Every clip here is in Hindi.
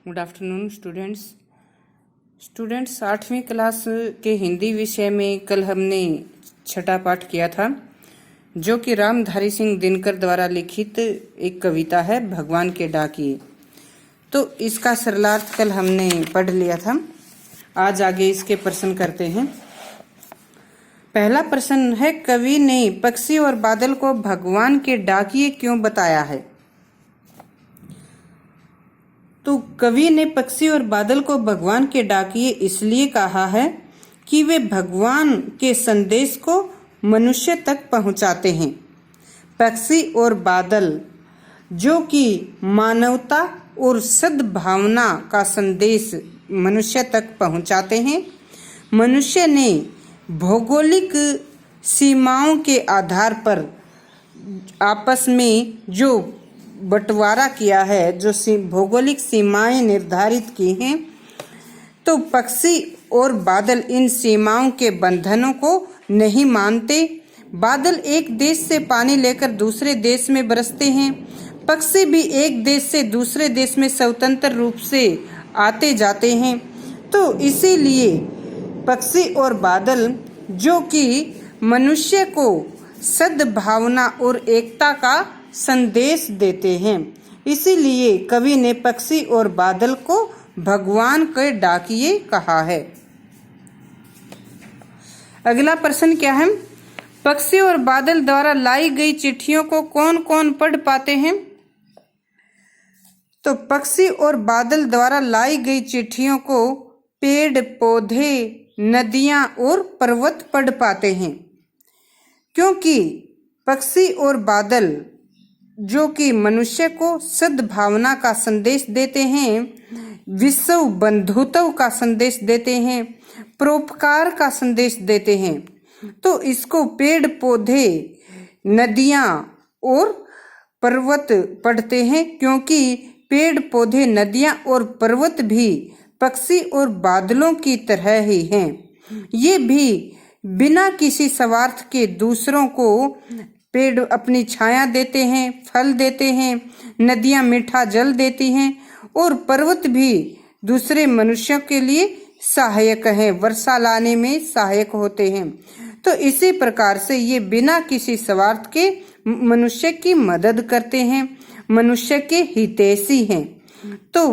गुड आफ्टरनून स्टूडेंट्स 8वीं क्लास के हिंदी विषय में कल हमने छठा पाठ किया था, जो कि रामधारी सिंह दिनकर द्वारा लिखित एक कविता है भगवान के डाकिए। तो इसका सरलार्थ कल हमने पढ़ लिया था। आज आगे इसके प्रश्न करते हैं। पहला प्रश्न है, कवि ने पक्षी और बादल को भगवान के डाकिए क्यों बताया है? तो कवि ने पक्षी और बादल को भगवान के डाकिए इसलिए कहा है कि वे भगवान के संदेश को मनुष्य तक पहुंचाते हैं। पक्षी और बादल जो कि मानवता और सद्भावना का संदेश मनुष्य तक पहुंचाते हैं। मनुष्य ने भौगोलिक सीमाओं के आधार पर आपस में जो बंटवारा किया है, जो भौगोलिक सीमाएं निर्धारित की हैं, तो पक्षी और बादल इन सीमाओं के बंधनों को नहीं मानते। बादल एक देश से पानी लेकर दूसरे देश में बरसते हैं। पक्षी भी एक देश से दूसरे देश में स्वतंत्र रूप से आते जाते हैं। तो इसीलिए पक्षी और बादल जो कि मनुष्य को सद्भावना और एकता का संदेश देते हैं, इसीलिए कवि ने पक्षी और बादल को भगवान के डाकिए कहा है। अगला प्रश्न क्या है? पक्षी और बादल द्वारा लाई गई चिट्ठियों को कौन कौन पढ़ पाते हैं? तो पक्षी और बादल द्वारा लाई गई चिट्ठियों को पेड़ पौधे, नदियां और पर्वत पढ़ पाते हैं, क्योंकि पक्षी और बादल जो कि मनुष्य को सद्भावना का संदेश देते हैं, विश्व बंधुत्व का संदेश देते हैं, परोपकार का संदेश देते हैं। तो इसको पेड़ पौधे, नदियां और पर्वत पढ़ते हैं, क्योंकि पेड़ पौधे, नदियां और पर्वत भी पक्षी और बादलों की तरह ही हैं। ये भी बिना किसी स्वार्थ के दूसरों को पेड़ अपनी छाया देते हैं, फल देते हैं, नदियां मीठा जल देती हैं और पर्वत भी दूसरे मनुष्यों के लिए सहायक हैं, वर्षा लाने में सहायक होते हैं। तो इसी प्रकार से ये बिना किसी स्वार्थ के मनुष्य की मदद करते हैं, मनुष्य के हितैषी हैं। तो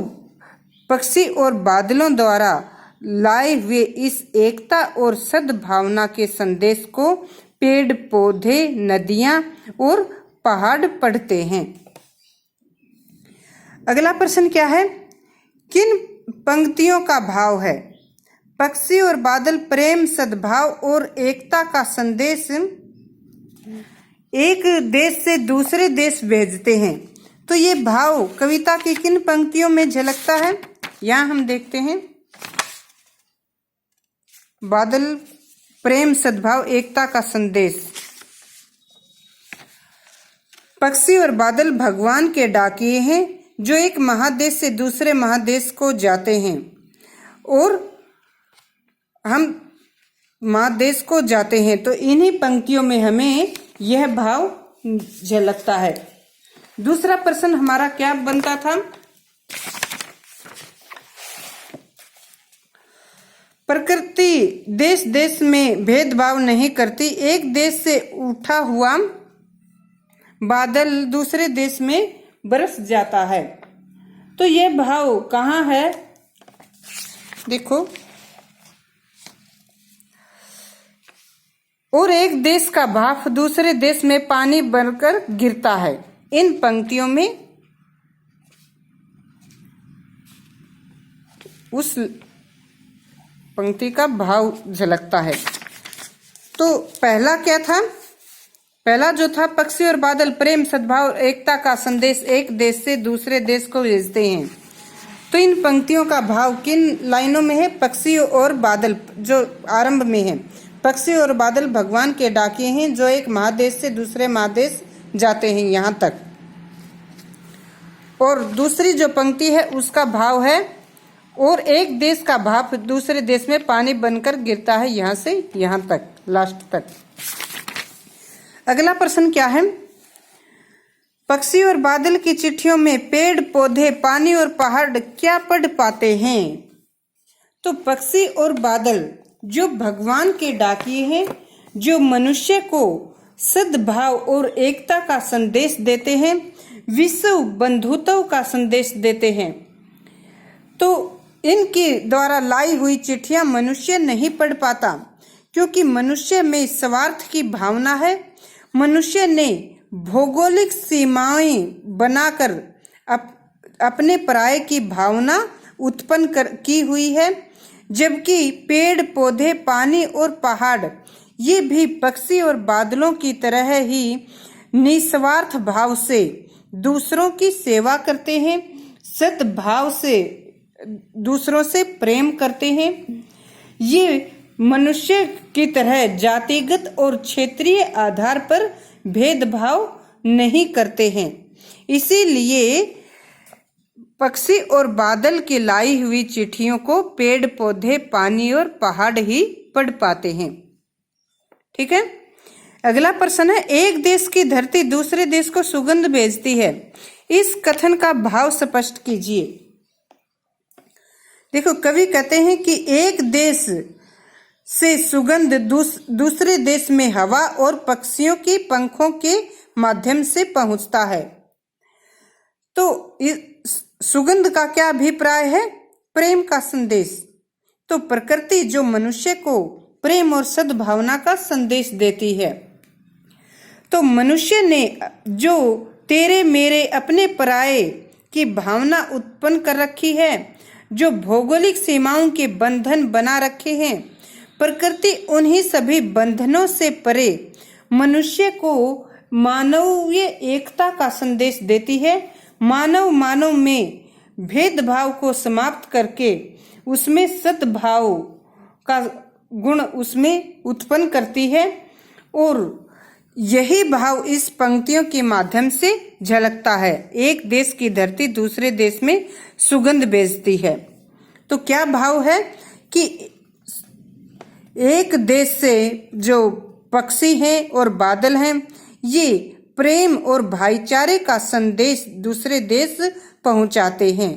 पक्षी और बादलों द्वारा लाए हुए इस एकता और सद्भावना के संदेश को पेड़ पौधे, नदियां और पहाड़ पढ़ते हैं। अगला प्रश्न क्या है? किन पंक्तियों का भाव है? पक्षी और बादल प्रेम, सद्भाव और एकता का संदेश एक देश से दूसरे देश भेजते हैं। तो ये भाव कविता की किन पंक्तियों में झलकता है? यहाँ हम देखते हैं। बादल प्रेम, सद्भाव, एकता का संदेश। पक्षी और बादल भगवान के डाकिए हैं, जो एक महादेश से दूसरे महादेश को जाते हैं और हम महादेश को जाते हैं। तो इन्हीं पंक्तियों में हमें यह भाव झलकता है। दूसरा प्रश्न हमारा क्या बनता था? प्रकृति देश देश में भेदभाव नहीं करती। एक देश से उठा हुआ बादल दूसरे देश में बरस जाता है। तो ये भाव कहाँ है? देखो, और एक देश का भाप दूसरे देश में पानी बनकर गिरता है। इन पंक्तियों में उस पंक्ति का भाव झलकता है। तो पहला क्या था? पहला जो था, पक्षी और बादल प्रेम, सद्भाव, एकता का संदेश एक देश से दूसरे देश को भेजते हैं। तो इन पंक्तियों का भाव किन लाइनों में है? पक्षी और बादल जो आरंभ में है, पक्षी और बादल भगवान के डाकिए हैं, जो एक महादेश से दूसरे महादेश जाते हैं, यहाँ तक। और दूसरी जो पंक्ति है उसका भाव है, और एक देश का भाप दूसरे देश में पानी बनकर गिरता है, यहाँ से यहाँ तक, लास्ट तक। अगला प्रश्न क्या है? पक्षी और बादल की चिट्ठियों में पेड़ पौधे पानी और पहाड़ क्या पढ़ पाते हैं? तो पक्षी और बादल जो भगवान के डाकिए हैं, जो मनुष्य को सद्भाव और एकता का संदेश देते हैं, विश्व बंधुत्व का संदेश देते हैं। तो इनके द्वारा लाई हुई चिट्ठियां मनुष्य नहीं पढ़ पाता, क्योंकि मनुष्य में स्वार्थ की भावना है। मनुष्य ने भौगोलिक सीमाएं बनाकर अपने पराये की भावना उत्पन्न की हुई है, जबकि पेड़ पौधे पानी और पहाड़ ये भी पक्षी और बादलों की तरह ही निस्वार्थ भाव से दूसरों की सेवा करते हैं, सद्भाव से दूसरों से प्रेम करते हैं। ये मनुष्य की तरह जातिगत और क्षेत्रीय आधार पर भेदभाव नहीं करते हैं। इसीलिए पक्षी और बादल की लाई हुई चिट्ठियों को पेड़ पौधे पानी और पहाड़ ही पढ़ पाते हैं। ठीक है, अगला प्रश्न है, एक देश की धरती दूसरे देश को सुगंध भेजती है, इस कथन का भाव स्पष्ट कीजिए। देखो, कवि कहते हैं कि एक देश से सुगंध दूसरे देश में हवा और पक्षियों की पंखों के माध्यम से पहुंचता है। तो इस सुगंध का क्या अभिप्राय है? प्रेम का संदेश। तो प्रकृति जो मनुष्य को प्रेम और सद्भावना का संदेश देती है। तो मनुष्य ने जो तेरे मेरे अपने पराये की भावना उत्पन्न कर रखी है, जो भौगोलिक सीमाओं के बंधन बना रखे हैं, प्रकृति उन्हीं सभी बंधनों से परे मनुष्य को मानवीय एकता का संदेश देती है। मानव में भेदभाव को समाप्त करके उसमें सद्भाव का गुण उसमें उत्पन्न करती है, और यही भाव इस पंक्तियों के माध्यम से झलकता है। एक देश की धरती दूसरे देश में सुगंध भेजती है। तो क्या भाव है कि एक देश से जो पक्षी हैं और बादल हैं, ये प्रेम और भाईचारे का संदेश दूसरे देश पहुंचाते हैं।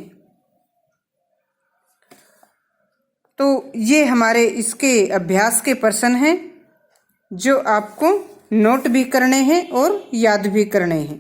तो ये हमारे इसके अभ्यास के प्रश्न हैं, जो आपको नोट भी करने हैं और याद भी करने हैं।